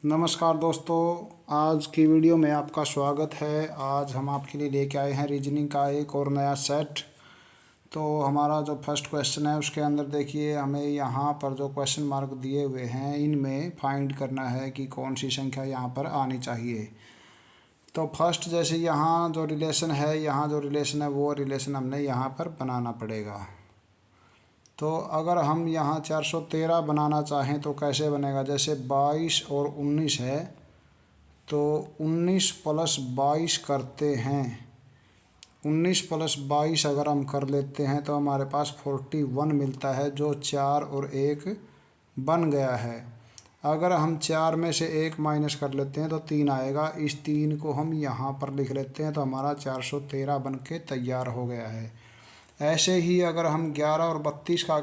नमस्कार दोस्तों, आज की वीडियो में आपका स्वागत है। आज हम आपके लिए लेके आए हैं रीजनिंग का एक और नया सेट। तो हमारा जो फर्स्ट क्वेश्चन है उसके अंदर देखिए, हमें यहाँ पर जो क्वेश्चन मार्क दिए हुए हैं इनमें फाइंड करना है कि कौन सी संख्या यहाँ पर आनी चाहिए। तो फर्स्ट जैसे यहाँ जो रिलेशन है, वो रिलेशन हमने यहाँ पर बनाना पड़ेगा। तो अगर हम यहाँ 413 बनाना चाहें तो कैसे बनेगा। जैसे 22 और 19 है, तो 19 प्लस 22 करते हैं। 19 प्लस 22 अगर हम कर लेते हैं तो हमारे पास 41 मिलता है, जो 4 और 1 बन गया है। अगर हम 4 में से 1 माइनस कर लेते हैं तो 3 आएगा। इस 3 को हम यहाँ पर लिख लेते हैं तो हमारा 413 बन के तैयार हो गया है। ऐसे ही अगर हम 11 और 32 का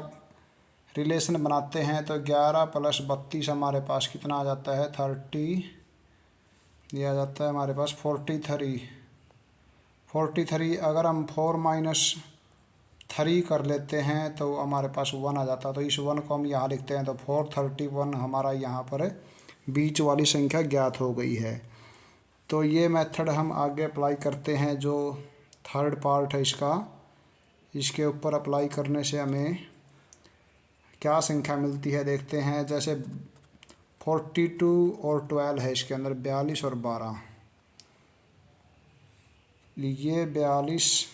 रिलेशन बनाते हैं तो 11 प्लस 32 हमारे पास कितना आ जाता है, 30। ये आ जाता है हमारे पास 43। अगर हम 4 माइनस 3 कर लेते हैं तो हमारे पास 1 आ जाता है। तो इस 1 को हम यहाँ लिखते हैं तो 431 हमारा यहाँ पर बीच वाली संख्या ज्ञात हो गई है। तो ये मेथड हम आगे अप्लाई करते हैं। जो थर्ड पार्ट है इसके ऊपर अप्लाई करने से हमें क्या संख्या मिलती है देखते हैं। जैसे 42 और 12 है, इसके अंदर 42 और 12, ये 42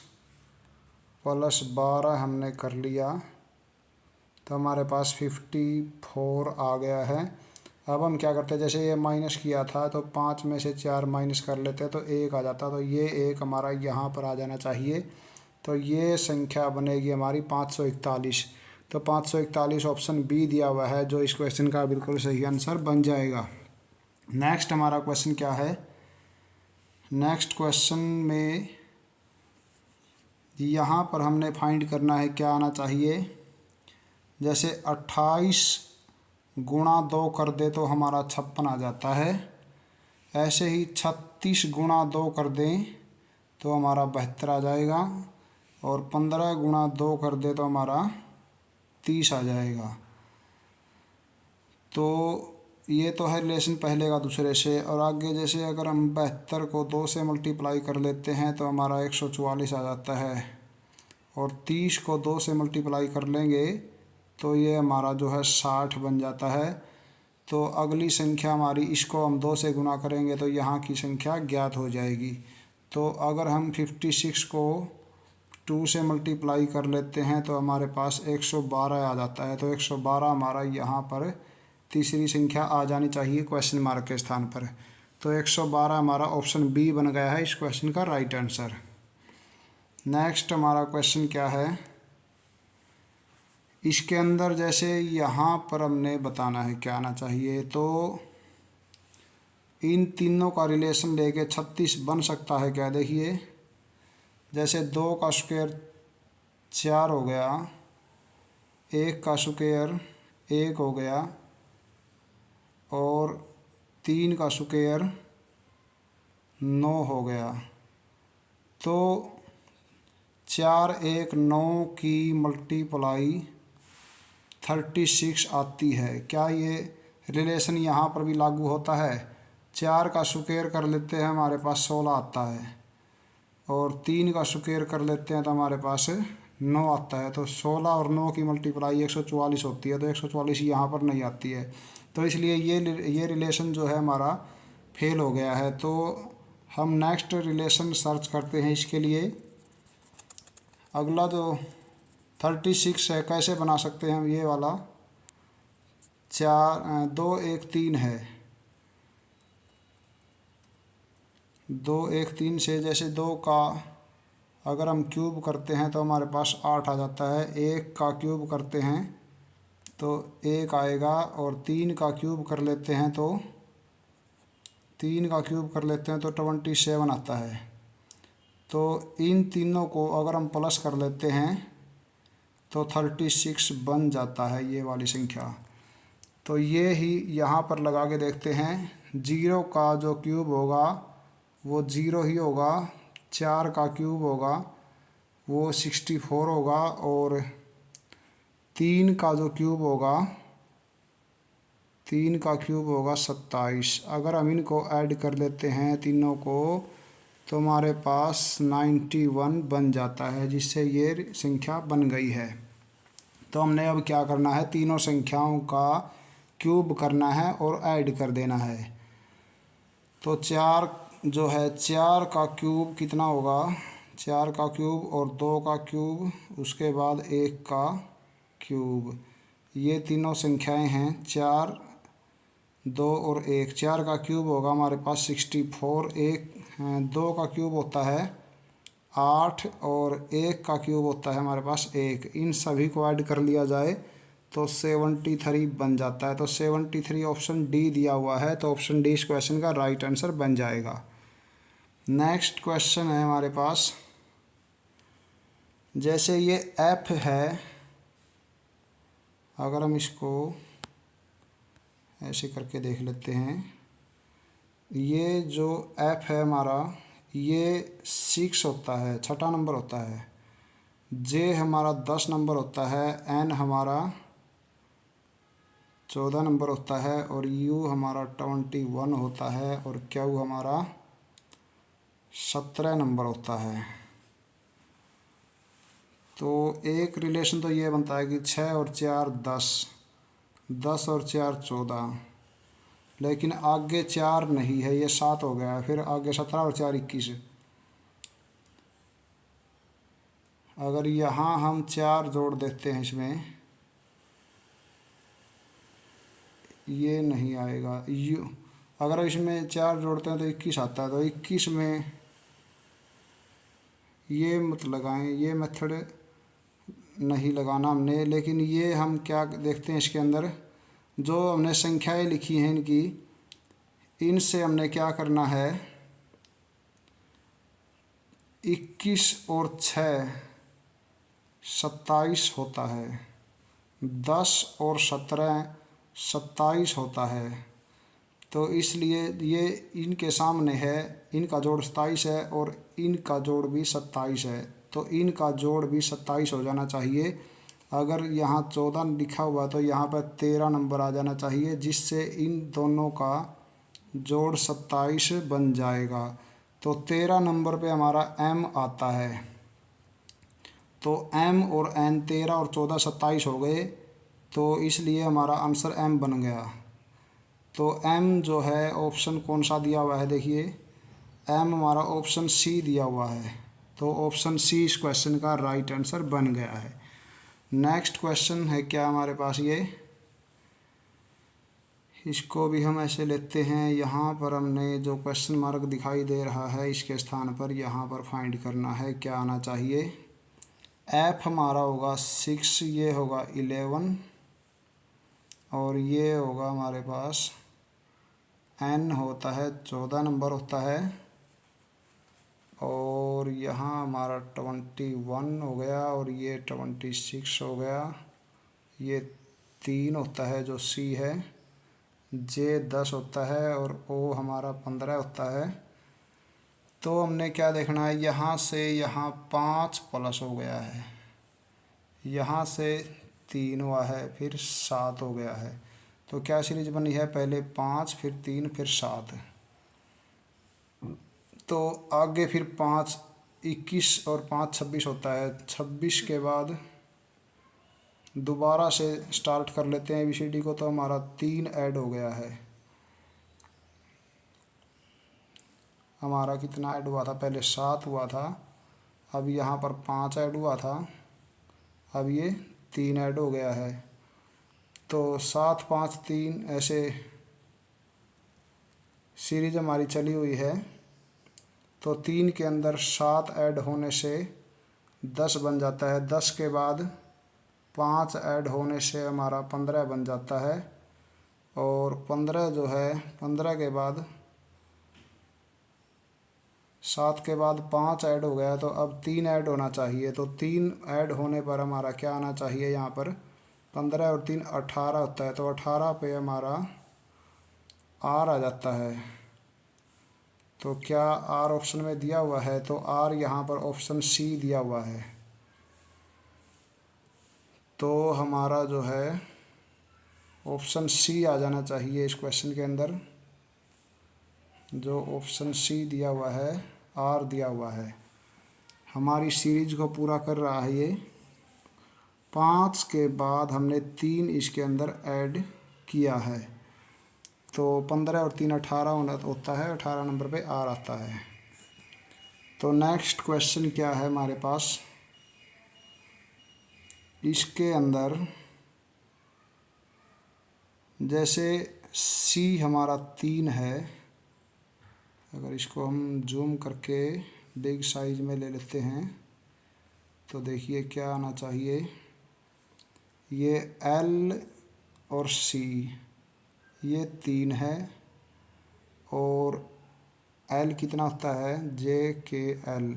प्लस 12 हमने कर लिया तो हमारे पास 54 आ गया है। अब हम क्या करते हैं, जैसे ये माइनस किया था तो 5 में से 4 माइनस कर लेते तो 1 आ जाता। तो ये 1 हमारा यहाँ पर आ जाना चाहिए। तो ये संख्या बनेगी हमारी 541। तो 541 ऑप्शन बी दिया हुआ है, जो इस क्वेश्चन का बिल्कुल सही आंसर बन जाएगा। नेक्स्ट हमारा क्वेश्चन क्या है। नेक्स्ट क्वेश्चन में यहाँ पर हमने फाइंड करना है क्या आना चाहिए। जैसे 28 गुणा 2 कर दे तो हमारा 56 आ जाता है। ऐसे ही 36 गुणा 2 कर दें तो हमारा 72 आ जाएगा। और 15 गुणा 2 कर दे तो हमारा 30 आ जाएगा। तो ये तो है रिलेशन पहले का दूसरे से। और आगे जैसे अगर हम 72 को 2 से मल्टीप्लाई कर लेते हैं तो हमारा 144 आ जाता है। और 30 को 2 से मल्टीप्लाई कर लेंगे तो ये हमारा जो है 60 बन जाता है। तो अगली संख्या हमारी, इसको हम 2 से गुना करेंगे तो यहाँ की संख्या ज्ञात हो जाएगी। तो अगर हम 56 को 2 से मल्टीप्लाई कर लेते हैं तो हमारे पास 112 आ जाता है। तो 112 हमारा यहाँ पर तीसरी संख्या आ जानी चाहिए क्वेश्चन मार्क के स्थान पर। तो 112 हमारा ऑप्शन बी बन गया है इस क्वेश्चन का राइट आंसर। नेक्स्ट हमारा क्वेश्चन क्या है। इसके अंदर जैसे यहाँ पर हमने बताना है क्या आना चाहिए। तो इन तीनों का रिलेशन लेके 36 बन सकता है क्या, देखिए। जैसे 2 का स्क्वायर 4 हो गया, 1 का स्क्वायर 1 हो गया, और 3 का स्क्वायर 9 हो गया। तो 4 1 9 की मल्टीप्लाई 36 आती है। क्या ये रिलेशन यहाँ पर भी लागू होता है। 4 का स्क्वायर कर लेते हैं हमारे पास 16 आता है, और 3 का स्क्वायर कर लेते हैं तो हमारे पास 9 आता है। तो 16 और 9 की मल्टीप्लाई 144 होती है। तो 144 यहाँ पर नहीं आती है। तो इसलिए ये रिलेशन जो है हमारा फेल हो गया है। तो हम नेक्स्ट रिलेशन सर्च करते हैं इसके लिए। अगला जो 36 है, कैसे बना सकते हैं हम ये वाला। 2 1 3 है, 2 1 3 से जैसे 2 का अगर हम क्यूब करते हैं तो हमारे पास 8 आ जाता है। 1 का क्यूब करते हैं तो 1 आएगा, और 3 का क्यूब कर लेते हैं तो 27 आता है। तो इन तीनों को अगर हम प्लस कर लेते हैं तो 36 बन जाता है ये वाली संख्या। तो ये ही यहाँ पर लगा के देखते हैं। 0 का जो क्यूब होगा वो 0 ही होगा, 4 का क्यूब होगा वो 64 होगा, और 3 का जो क्यूब होगा 3 का क्यूब होगा 27। अगर हम इनको ऐड कर लेते हैं तीनों को तो हमारे पास 91 बन जाता है, जिससे ये संख्या बन गई है। तो हमने अब क्या करना है, तीनों संख्याओं का क्यूब करना है और ऐड कर देना है। तो 4 जो है 4 का क्यूब कितना होगा, 4 का क्यूब और 2 का क्यूब, उसके बाद 1 का क्यूब। ये तीनों संख्याएं हैं 4, 2 और 1। 4 का क्यूब होगा हमारे पास 64। 2 का क्यूब होता है 8 और 1 का क्यूब होता है हमारे पास 1। इन सभी को ऐड कर लिया जाए तो 73 बन जाता है। तो 73 ऑप्शन डी दिया हुआ है, तो ऑप्शन डी इस क्वेश्चन का राइट आंसर बन जाएगा। नेक्स्ट क्वेश्चन है हमारे पास, जैसे ये एफ है, अगर हम इसको ऐसे करके देख लेते हैं, ये जो एफ है हमारा, ये 6 होता है, छठा नंबर होता है। जे हमारा 10 नंबर होता है। एन हमारा 14 नंबर होता है और यू हमारा 21 होता है और क्यू हमारा 17 नंबर होता है। तो एक रिलेशन तो ये बनता है कि 6 और 4 10, 10 और 4 14, लेकिन आगे 4 नहीं है, ये 7 हो गया। फिर आगे 17 और 4 21। अगर यहाँ हम 4 जोड़ देते हैं इसमें, ये नहीं आएगा। यू अगर इसमें 4 जोड़ते हैं तो 21 आता है। तो 21 में ये मत लगाएं, ये मेथड नहीं लगाना हमने। लेकिन ये हम क्या देखते हैं, इसके अंदर जो हमने संख्याएं लिखी हैं इनकी, इनसे हमने क्या करना है, 21 और 6 27 होता है, 10 और 17 27 होता है। तो इसलिए ये इनके सामने है, इनका जोड़ 27 है और इनका जोड़ भी 27 है, तो इनका जोड़ भी 27 हो जाना चाहिए। अगर यहाँ 14 लिखा हुआ तो यहाँ पर 13 नंबर आ जाना चाहिए, जिससे इन दोनों का जोड़ 27 बन जाएगा। तो 13 नंबर पे हमारा एम आता है। तो एम और एन 13 और 14 27 हो गए, तो इसलिए हमारा आंसर एम बन गया। तो एम जो है ऑप्शन कौन सा दिया हुआ है, देखिए एम हमारा ऑप्शन सी दिया हुआ है। तो ऑप्शन सी इस क्वेश्चन का राइट आंसर बन गया है। नेक्स्ट क्वेश्चन है क्या हमारे पास, ये इसको भी हम ऐसे लेते हैं। यहाँ पर हमने जो क्वेश्चन मार्क दिखाई दे रहा है, इसके स्थान पर यहाँ पर फाइंड करना है क्या आना चाहिए। एफ हमारा होगा 6, ये होगा 11 और ये होगा हमारे पास एन होता है 14 नंबर होता है, और यहाँ हमारा 21 हो गया और ये 26 हो गया। ये 3 होता है जो सी है, जे 10 होता है और ओ हमारा 15 होता है। तो हमने क्या देखना है, यहाँ से यहाँ 5 प्लस हो गया है, यहाँ से 3 हुआ है, फिर 7 हो गया है। तो क्या सीरीज बनी है, पहले 5 फिर 3 फिर 7। तो आगे फिर 5 21 और 5 26 होता है। 26 के बाद दोबारा से स्टार्ट कर लेते हैं ABCD को, तो हमारा 3 ऐड हो गया है। हमारा कितना ऐड हुआ था, पहले 7 हुआ था, अब यहाँ पर 5 ऐड हुआ था, अब ये 3 ऐड हो गया है। तो 7 5 3 ऐसे सीरीज हमारी चली हुई है। तो 3 के अंदर 7 ऐड होने से 10 बन जाता है, 10 के बाद 5 ऐड होने से हमारा 15 बन जाता है, और 15 जो है 15 के बाद 7 के बाद 5 ऐड हो गया, तो अब 3 ऐड होना चाहिए। तो 3 ऐड होने पर हमारा क्या आना चाहिए, यहाँ पर 15 और 3 18 होता है। तो 18 पे हमारा आर आ जाता है। तो क्या आर ऑप्शन में दिया हुआ है, तो आर यहाँ पर ऑप्शन सी दिया हुआ है। तो हमारा जो है ऑप्शन सी आ जाना चाहिए इस क्वेश्चन के अंदर। जो ऑप्शन सी दिया हुआ है, आर दिया हुआ है, हमारी सीरीज को पूरा कर रहा है ये। 5 के बाद हमने 3 इसके अंदर ऐड किया है, तो 15 और 3 18 होता है। 18 नंबर पे आर आता है। तो नेक्स्ट क्वेश्चन क्या है हमारे पास, इसके अंदर जैसे सी हमारा 3 है, अगर इसको हम जूम करके बिग साइज में ले लेते हैं तो देखिए क्या आना चाहिए। ये एल और सी ये 3 है, और एल कितना होता है, जे के एल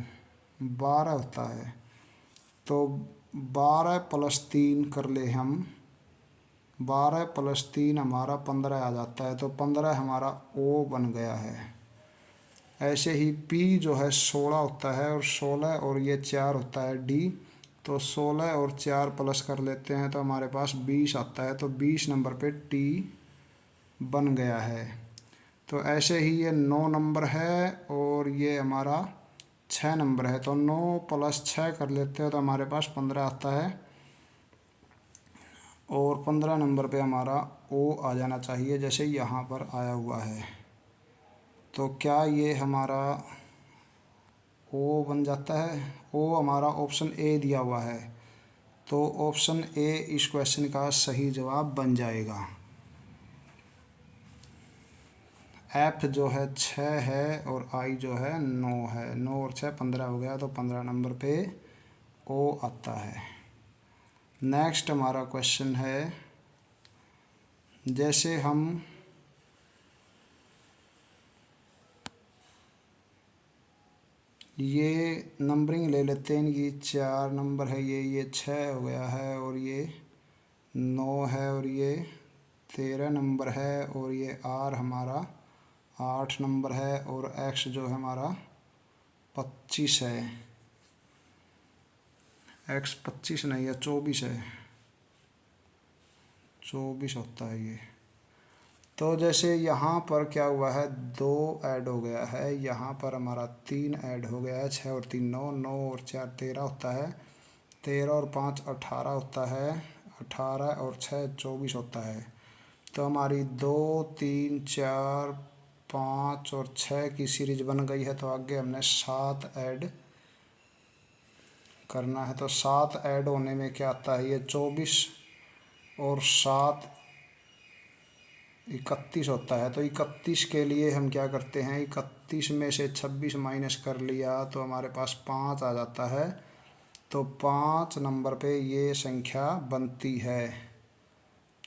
12 होता है। तो 12 प्लस 3 कर ले हम, 12 प्लस 3 हमारा 15 आ जाता है। तो 15 हमारा ओ बन गया है। ऐसे ही पी जो है 16 होता है, और 16 और ये 4 होता है डी। तो 16 और 4 प्लस कर लेते हैं तो हमारे पास 20 आता है। तो 20 नंबर पे टी बन गया है। तो ऐसे ही ये 9 नंबर है, और ये हमारा 6 नंबर है। तो 9 प्लस 6 कर लेते हैं तो हमारे पास 15 आता है, और 15 नंबर पे हमारा ओ आ जाना चाहिए जैसे यहाँ पर आया हुआ है। तो क्या ये हमारा ओ बन जाता है? ओ हमारा ऑप्शन ए दिया हुआ है, तो ऑप्शन ए इस क्वेश्चन का सही जवाब बन जाएगा। एफ जो है 6 है, और आई जो है 9 है। 9 और 6 15 हो गया, तो 15 नंबर पे ओ आता है। नेक्स्ट हमारा क्वेश्चन है, जैसे हम ये नंबरिंग ले लेते हैं, ये 4 नंबर है, ये 6 हो गया है, और ये 9 है, और ये 13 नंबर है, और ये आर हमारा 8 नंबर है, और एक्स जो है हमारा 25 है। एक्स 25 नहीं है, 24 है, 24 होता है ये। तो जैसे यहाँ पर क्या हुआ है, 2 ऐड हो गया है, यहाँ पर हमारा 3 ऐड हो गया है। 6 और 3 9, 9 और 4 13 होता है, 13 और 5 18 होता है, 18 और 6 24 होता है। तो हमारी 2 3 4 5 और 6 की सीरीज बन गई है। तो आगे हमने 7 ऐड करना है। तो 7 ऐड होने में क्या आता है, ये 24 और 7 31 होता है। तो 31 के लिए हम क्या करते हैं, 31 में से 26 माइनस कर लिया तो हमारे पास 5 आ जाता है। तो 5 नंबर पे ये संख्या बनती है।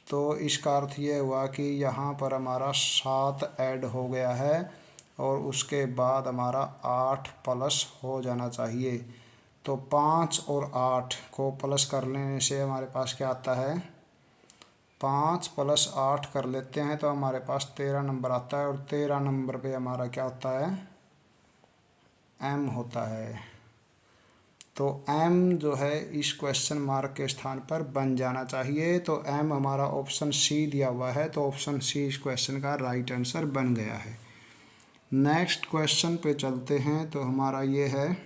तो इसका अर्थ ये हुआ कि यहाँ पर हमारा 7 ऐड हो गया है, और उसके बाद हमारा 8 प्लस हो जाना चाहिए। तो 5 और 8 को प्लस कर लेने से हमारे पास क्या आता है, 5 प्लस 8 कर लेते हैं तो हमारे पास 13 नंबर आता है, और 13 नंबर पे हमारा क्या होता है, एम होता है। तो एम जो है इस क्वेश्चन मार्क के स्थान पर बन जाना चाहिए। तो एम हमारा ऑप्शन सी दिया हुआ है, तो ऑप्शन सी इस क्वेश्चन का राइट आंसर बन गया है। नेक्स्ट क्वेश्चन पे चलते हैं। तो हमारा ये है,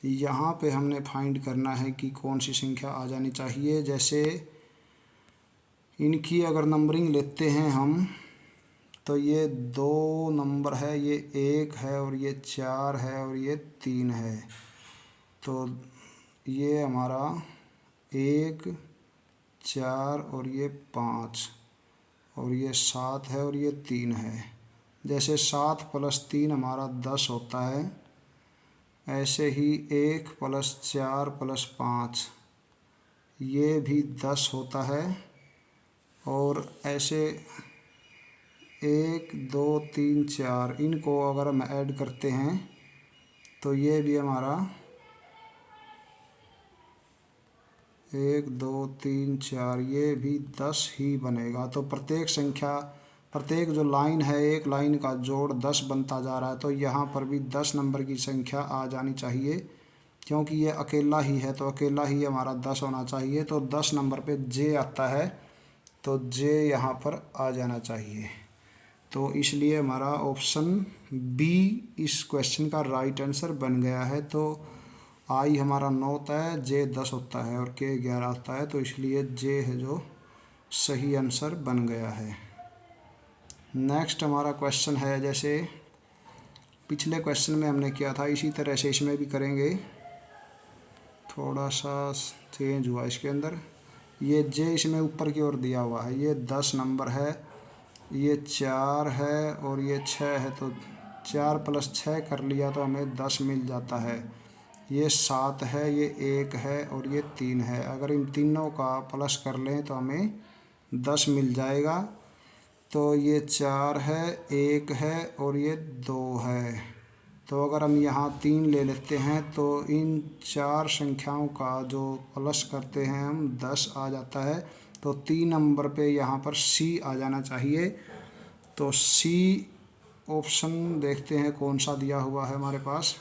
यहाँ पे हमने फाइंड करना है कि कौन सी संख्या आ जानी चाहिए। जैसे इनकी अगर नंबरिंग लेते हैं हम, तो ये 2 नंबर है, ये 1 है, और ये 4 है, और ये 3 है। तो ये हमारा 1 4 और ये 5, और ये 7 है, और ये 3 है। जैसे 7 प्लस 3 हमारा 10 होता है, ऐसे ही 1 प्लस 4 प्लस 5 ये भी 10 होता है। और ऐसे 1 2 3 4 इनको अगर हम ऐड करते हैं तो ये भी हमारा 1 2 3 4 ये भी 10 ही बनेगा। तो प्रत्येक संख्या, प्रत्येक जो लाइन है, एक लाइन का जोड़ 10 बनता जा रहा है। तो यहाँ पर भी 10 नंबर की संख्या आ जानी चाहिए, क्योंकि ये अकेला ही है तो अकेला ही हमारा 10 होना चाहिए। तो 10 नंबर पे जे आता है। तो जे यहाँ पर आ जाना चाहिए। तो इसलिए हमारा ऑप्शन बी इस क्वेश्चन का राइट आंसर बन गया है। तो आई हमारा 9 होता है, जे 10 होता है और के 11 होता है, तो इसलिए जे है जो सही आंसर बन गया है। नेक्स्ट हमारा क्वेश्चन है, जैसे पिछले क्वेश्चन में हमने किया था इसी तरह से इसमें भी करेंगे, थोड़ा सा चेंज हुआ इसके अंदर। ये जे इसमें ऊपर की ओर दिया हुआ है, ये 10 नंबर है, ये 4 है और ये 6 है, तो 4 + 6 कर लिया तो हमें 10 मिल जाता है। ये 7 है, ये 1 है और ये 3 है। अगर इन तीनों का प्लस कर लें तो हमें 10 मिल जाएगा। तो ये 4 है, 1 है और ये 2 है। तो अगर हम यहाँ 3 ले लेते हैं तो इन 4 संख्याओं का जो प्लस करते हैं हम 10 आ जाता है। तो 3 नंबर पे यहाँ पर सी आ जाना चाहिए। तो सी ऑप्शन देखते हैं कौन सा दिया हुआ है हमारे पास।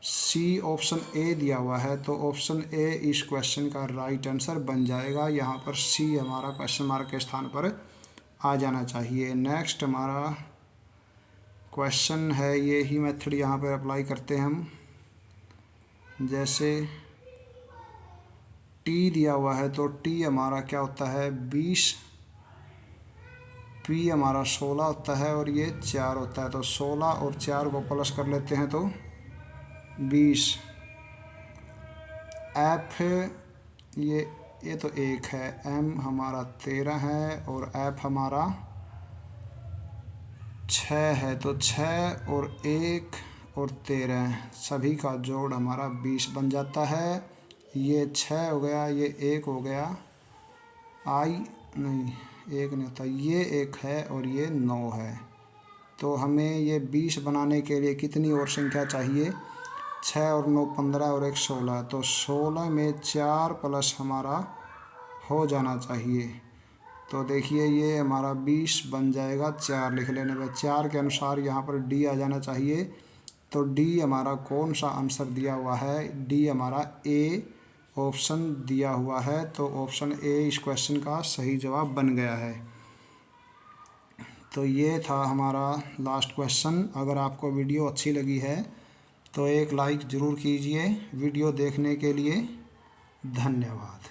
सी ऑप्शन ए दिया हुआ है, तो ऑप्शन ए इस क्वेश्चन का राइट आंसर बन जाएगा। यहाँ पर सी हमारा क्वेश्चन मार्क के स्थान पर आ जाना चाहिए। नेक्स्ट हमारा क्वेश्चन है, ये ही मेथड यहाँ पर अप्लाई करते हैं हम। जैसे टी दिया हुआ है, तो टी हमारा क्या होता है 20, पी हमारा 16 होता है और ये 4 होता है। तो 16 और 4 को प्लस कर लेते हैं तो 20। एफ ये तो 1 है, एम हमारा 13 है और एफ हमारा 6 है। तो 6 और 1 और 13 सभी का जोड़ हमारा 20 बन जाता है। ये 6 हो गया, ये 1 हो गया, आई नहीं 1 नहीं होता, ये 1 है और ये 9 है। तो हमें ये 20 बनाने के लिए कितनी और संख्या चाहिए, 6 और 9 15 और 1 16। तो 16 में 4 प्लस हमारा हो जाना चाहिए। तो देखिए ये हमारा 20 बन जाएगा 4 लिख लेने पर। 4 के अनुसार यहाँ पर डी आ जाना चाहिए। तो डी हमारा कौन सा आंसर दिया हुआ है, डी हमारा ए ऑप्शन दिया हुआ है। तो ऑप्शन ए इस क्वेश्चन का सही जवाब बन गया है। तो ये था हमारा लास्ट क्वेश्चन। अगर आपको वीडियो अच्छी लगी है तो एक लाइक ज़रूर कीजिए। वीडियो देखने के लिए धन्यवाद।